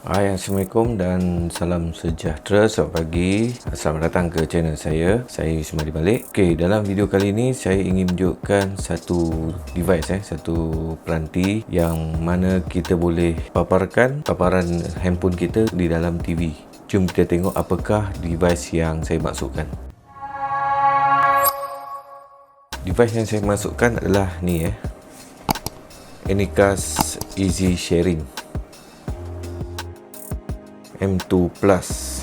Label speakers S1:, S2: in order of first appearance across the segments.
S1: Hai, Assalamualaikum dan salam sejahtera. Selamat pagi. Selamat datang ke channel saya. Saya Ismail balik. Okey, dalam video kali ini saya ingin menunjukkan satu device, satu peranti yang mana kita boleh paparkan paparan handphone kita di dalam TV. Jom kita tengok apakah device yang saya masukkan. Device yang saya masukkan adalah ni Anycast Easy Sharing M2 Plus.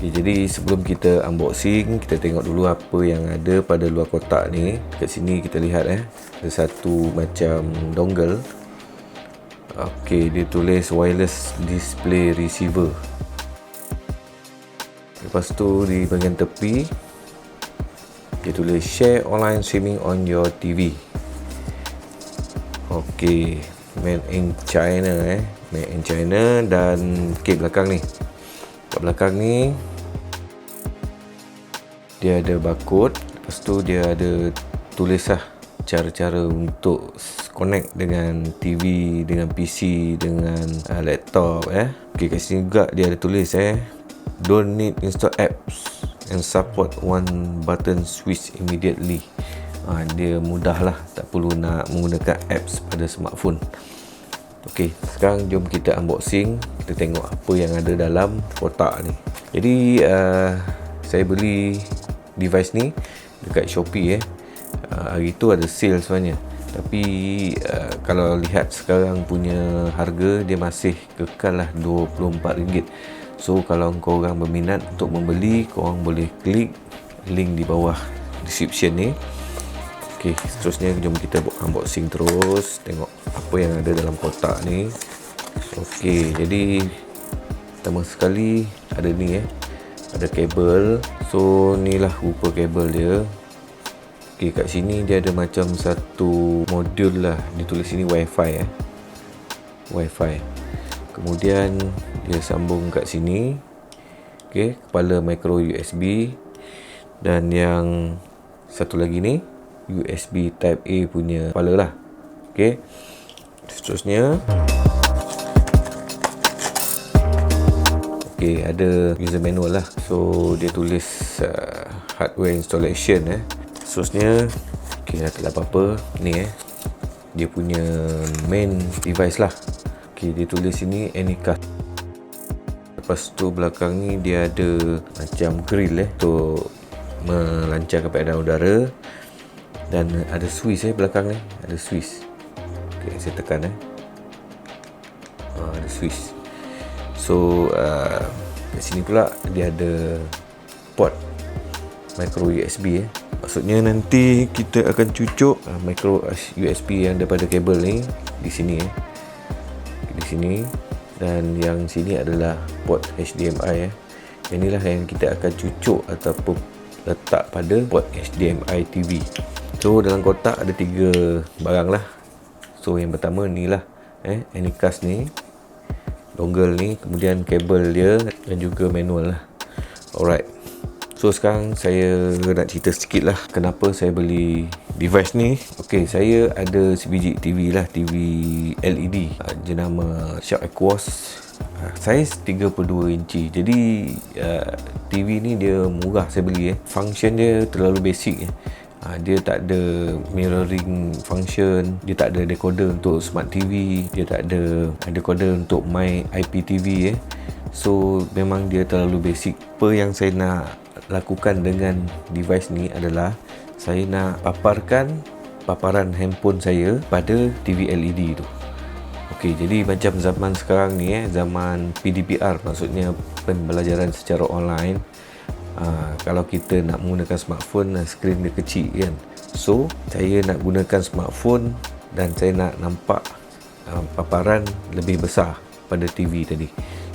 S1: Okay, jadi sebelum kita unboxing, kita tengok dulu apa yang ada pada luar kotak ni. Kat sini kita lihat ada satu macam dongle. Okey, dia tulis wireless display receiver. Lepas tu di bahagian tepi dia tulis share online streaming on your TV. Okey, made in China made in China. Dan belakang ni, kat belakang ni dia ada barcode. Lepas tu dia ada tulis cara-cara untuk connect dengan TV, dengan PC, dengan laptop Okey, kat sini juga dia ada tulis don't need install apps and support one button switch immediately. Dia mudah lah, tak perlu nak menggunakan apps pada smartphone. Okey, sekarang jom kita unboxing. Kita tengok apa yang ada dalam kotak ni. Jadi saya beli device ni dekat Shopee hari tu ada sale sebenarnya. Tapi kalau lihat sekarang punya harga, dia masih kekal lah RM24. So kalau korang berminat untuk membeli, korang boleh klik link di bawah description ni. Okey, seterusnya jom kita unboxing terus, tengok apa yang ada dalam kotak ni. Okey, jadi pertama sekali ada ni ada kabel. So inilah rupa kabel dia. Okey, kat sini dia ada macam satu modul lah, ditulis sini wifi wifi. Kemudian dia sambung kat sini. Okey, kepala micro USB. Dan yang satu lagi ni USB Type A punya kepala lah. Okey, seterusnya okey, ada user manual lah. So dia tulis hardware installation Seterusnya okey, tak ada apa-apa ni dia punya main device lah. Okey, dia tulis sini Anycast. Lepas tu belakang ni dia ada macam grill untuk melancarkan keadaan udara. Dan ada switch belakang ni, ada switch. Okey, saya tekan ada switch. So kat sini pula dia ada port micro USB Maksudnya nanti kita akan cucuk micro USB yang daripada kabel ni di sini di sini. Dan yang sini adalah port HDMI Inilah yang kita akan cucuk ataupun letak pada port HDMI TV. So dalam kotak ada 3 barang lah. So yang pertama ni lah Anycast ni, dongle ni, kemudian kabel dia dan juga manual lah. Alright, so sekarang saya nak cerita sikit lah kenapa saya beli device ni. Ok, saya ada sebiji TV lah, TV LED jenama Sharp Aquos saiz 32 inci. Jadi TV ni dia murah saya beli function dia terlalu basic dia tak ada mirroring function, dia tak ada decoder untuk smart TV, dia tak ada decoder untuk my IPTV So memang dia terlalu basic. Apa yang saya nak lakukan dengan device ni adalah saya nak paparkan paparan handphone saya pada TV LED tu. Okey, jadi macam zaman sekarang ni zaman PDPR, maksudnya pembelajaran secara online. Kalau kita nak menggunakan smartphone, skrin dia kecil kan. So saya nak gunakan smartphone dan saya nak nampak paparan lebih besar pada TV tadi.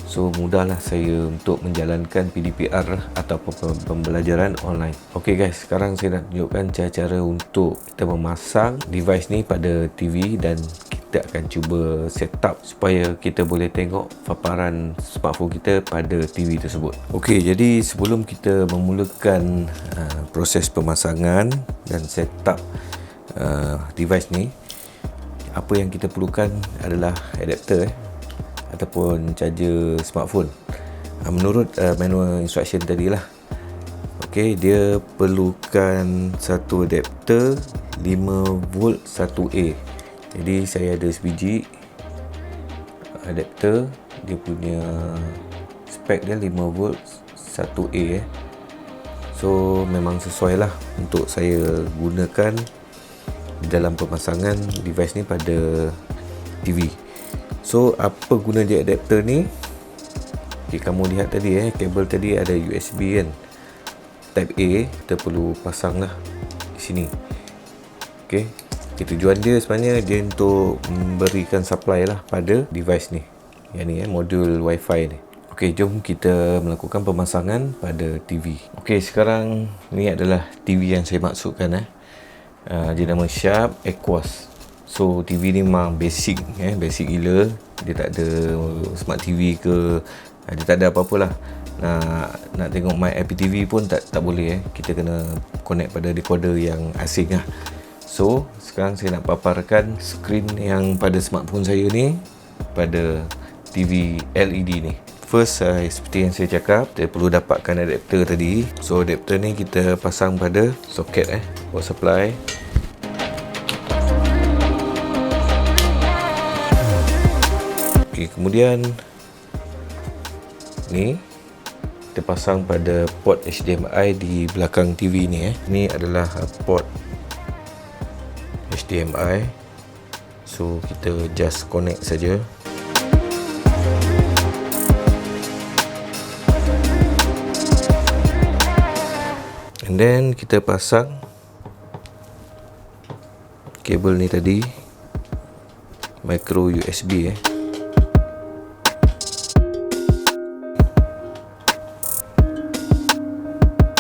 S1: So mudahlah saya untuk menjalankan PDPR ataupun pembelajaran online. Okey guys, sekarang saya nak tunjukkan cara-cara untuk kita memasang device ni pada TV. Dan kita akan cuba set up supaya kita boleh tengok paparan smartphone kita pada TV tersebut. Okey, jadi sebelum kita memulakan proses pemasangan dan set up device ni, apa yang kita perlukan adalah adapter ataupun charger smartphone. Menurut manual instruction tadi lah. Okey, dia perlukan satu adapter 5V 1A. Jadi saya ada sebiji adapter, dia punya spek dia 5V 1A So memang sesuai lah untuk saya gunakan dalam pemasangan device ni pada TV. So apa guna dia adapter ni? Okay, kamu lihat tadi kabel tadi ada USB kan, Type A. Kita perlu pasang lah di sini. Okay, tujuan dia sebenarnya dia untuk memberikan supply lah pada device ni, yang ni modul Wi-Fi ni. Okey, jom kita melakukan pemasangan pada TV. Okey, sekarang ni adalah TV yang saya maksudkan dia nama Sharp Aquos. So TV ni memang basic basic gila. Dia tak ada smart TV ke, dia tak ada apa-apalah. Nak tengok My IPTV pun tak boleh kita kena connect pada decoder yang asing lah. So sekarang saya nak paparkan skrin yang pada smartphone saya ni pada TV LED ni. First, seperti yang saya cakap, kita perlu dapatkan adapter tadi. So adapter ni kita pasang pada soket power supply. Okay, kemudian ni kita pasang pada port HDMI di belakang TV ni. Ni adalah port HDMI. So kita just connect saja. And then kita pasang kabel ni tadi, micro USB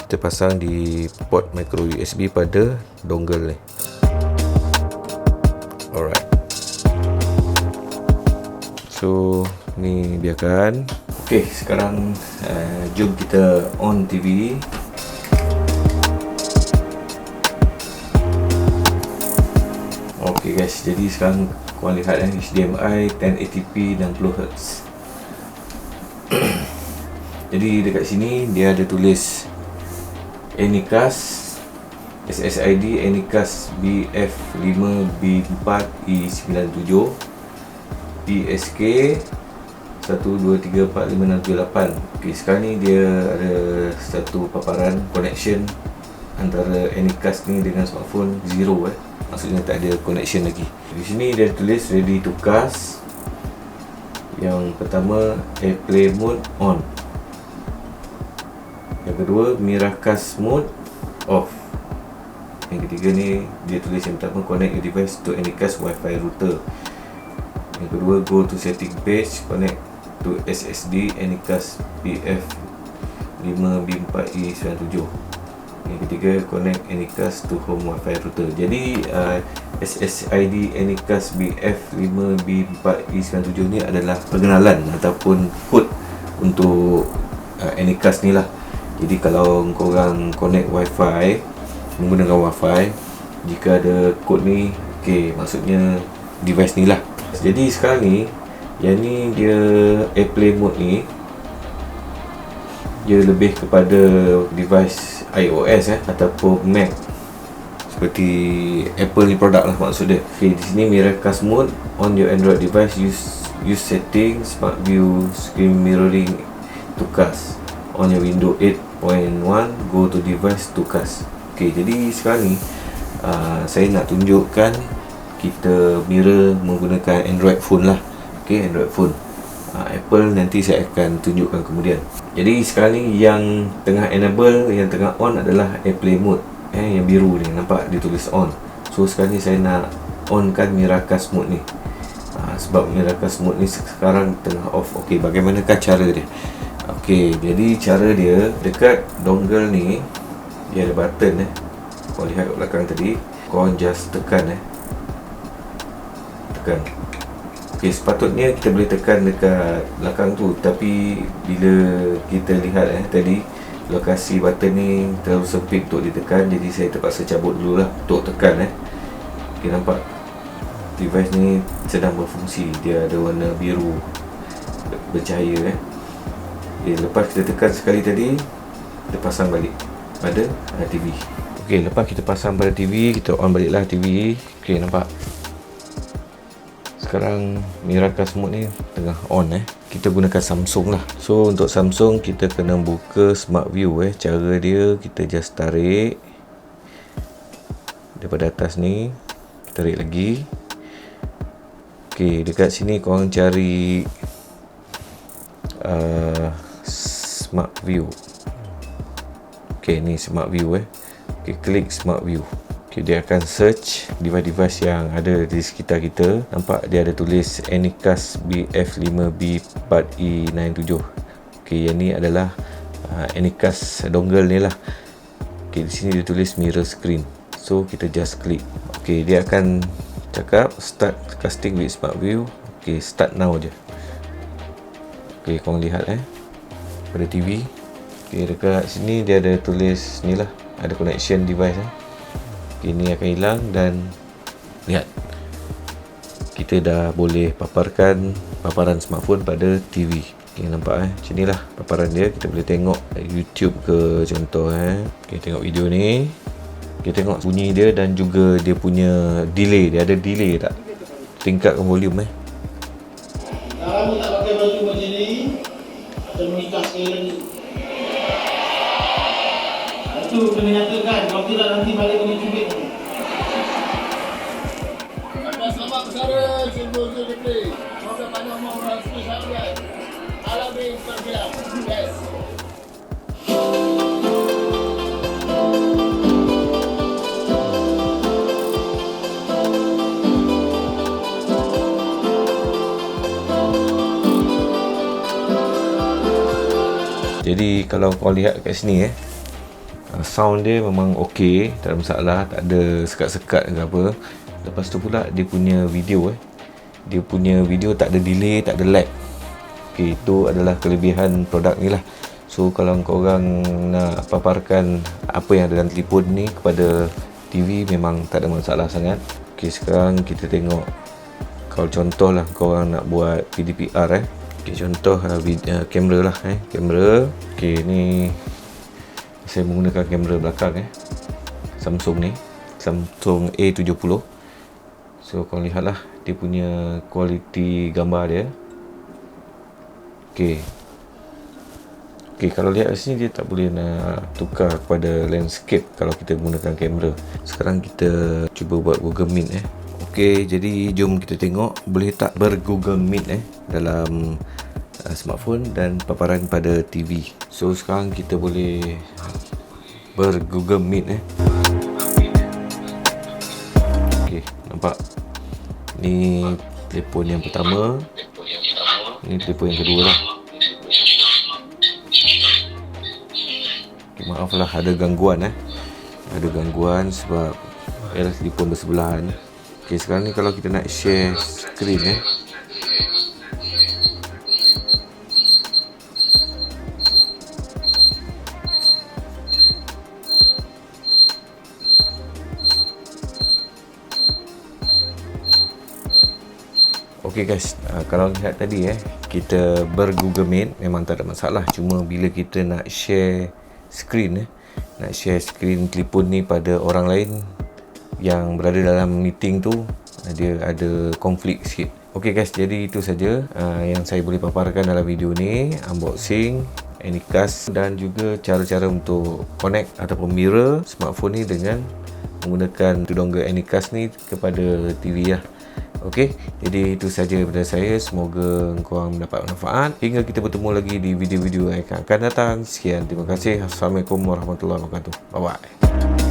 S1: kita pasang di port micro USB pada dongle ni. Alright, so ni biarkan. Okay, sekarang jom kita on TV. Okay guys, jadi sekarang korang lihat HDMI 1080p 60Hz. Jadi dekat sini dia ada tulis Anycast SSID Anycast BF5B4E97 PSK 1234568. Okay, sekarang ni dia ada satu paparan connection antara Anycast ni dengan smartphone zero maksudnya tak ada connection lagi. Di sini dia tulis ready to cast. Yang pertama, airplay mode on. Yang kedua, Miracast mode off. Yang ketiga ni dia tulis yang pertama, connect your device to Anycast Wi-Fi router. Yang kedua, go to setting page, connect to SSD Anycast BF5B4E97. Yang ketiga, connect Anycast to home Wi-Fi router. Jadi SSID Anycast BF5B4E97 ni adalah pengenalan ataupun kod untuk Anycast ni lah. Jadi kalau korang connect Wi-Fi, menggunakan Wi-Fi, jika ada kod ni, okay, maksudnya device ni lah. Jadi sekarang ni, yang ni dia airplay mode ni, dia lebih kepada device iOS ataupun Mac, seperti Apple ni produk lah maksud dia. Okay, di sini Miracast mode on your Android device, use setting smart view screen mirroring to cast on your Windows 8.1, go to device to cast. Okay, jadi sekarang ni saya nak tunjukkan kita mirror menggunakan Android phone lah. Okay, Android phone. Apple nanti saya akan tunjukkan kemudian. Jadi sekarang ni yang tengah enable, yang tengah on adalah airplay mode yang biru ni, nampak dia tulis on. So sekarang ni saya nak onkan Miracast mode ni. Sebab Miracast mode ni sekarang tengah off. Okey, bagaimanakah cara dia? Okey, jadi cara dia dekat dongle ni dia ada button kau lihat kat belakang tadi, kau just tekan tekan. Okay, sepatutnya kita boleh tekan dekat belakang tu, tapi bila kita lihat tadi lokasi button ni terlalu sempit untuk ditekan, jadi saya terpaksa cabut dulu lah untuk tekan Okay, nampak device ni sedang berfungsi, dia ada warna biru. bercahaya lepas kita tekan sekali tadi, kita pasang balik pada TV. Okey, lepas kita pasang pada TV, kita on baliklah TV. Okey, nampak sekarang Miracast mode ni tengah on Kita gunakan Samsung lah. So untuk Samsung kita kena buka Smart View Cara dia, kita just tarik daripada atas ni, tarik lagi. Okey, dekat sini korang cari Smart View. Okey, ni Smart View Okey, klik Smart View. Okay, dia akan search device-device yang ada di sekitar kita. Nampak dia ada tulis Anycast BF5B4E97. Okay, yang ni adalah Anycast dongle ni lah. Okay, di sini dia tulis mirror screen. So kita just klik. Okay, dia akan cakap start casting with Smart View. Okay, start now je. Okay, korang lihat pada TV. Okay, dekat sini dia ada tulis ni lah, ada connection device ini akan hilang dan lihat, kita dah boleh paparkan paparan smartphone pada TV. Okay, nampak macam ni lah paparan dia. Kita boleh tengok YouTube ke contoh okay, tengok video ni. Kita tengok bunyi dia dan juga dia punya delay. Dia ada delay tak? Tingkatkan volume
S2: Kamu tak pakai baju macam ni atau menikah sekali lagi. Itu kena nyatakan, kalau tidak nanti balik kena cubit. Selamat bersara, Cikgu Zulkifli. Semoga panjang umur dan spesial kalian. Alamin terbilang. Yes.
S1: Jadi kalau kau lihat kat sini sound dia memang okey, tak ada masalah, tak ada sekat-sekat ke apa. Lepas tu pula dia punya video dia punya video tak ada delay, tak ada lag. Okey, itu adalah kelebihan produk ni lah. So kalau korang nak paparkan apa yang ada dalam telefon ni kepada TV, memang tak ada masalah sangat. Okey, sekarang kita tengok, kalau contoh lah korang nak buat PDPR Okey, contoh kamera lah kamera. Okey, ni saya menggunakan kamera belakang Samsung ni, Samsung A70. So korang lihatlah dia punya kualiti gambar dia. Okey, kalau lihat kat sini dia tak boleh nak tukar kepada landscape kalau kita menggunakan kamera. Sekarang kita cuba buat Google Meet Okey, jadi jom kita tengok boleh tak ber-Google Meet dalam smartphone dan paparan pada TV. So sekarang kita boleh ber-Google Meet Okey, nampak ni telefon yang pertama, ni telefon yang kedua lah. Okay, maaf lah ada gangguan ada gangguan sebab telefon bersebelahan. Okey, sekarang ni kalau kita nak share screen Okey guys, kalau lihat tadi kita ber-Google Meet memang tak ada masalah. Cuma bila kita nak share screen nak share screen telefon ni pada orang lain yang berada dalam meeting tu, dia ada konflik sikit. Okey guys, jadi itu saja yang saya boleh paparkan dalam video ni, unboxing Anycast dan juga cara-cara untuk connect ataupun mirror smartphone ni dengan menggunakan dongle Anycast ni kepada TV lah. Okey, jadi itu saja daripada saya. Semoga korang mendapat manfaat. Hingga kita bertemu lagi di video-video yang akan datang. Sekian, terima kasih. Assalamualaikum warahmatullahi wabarakatuh. Bye bye.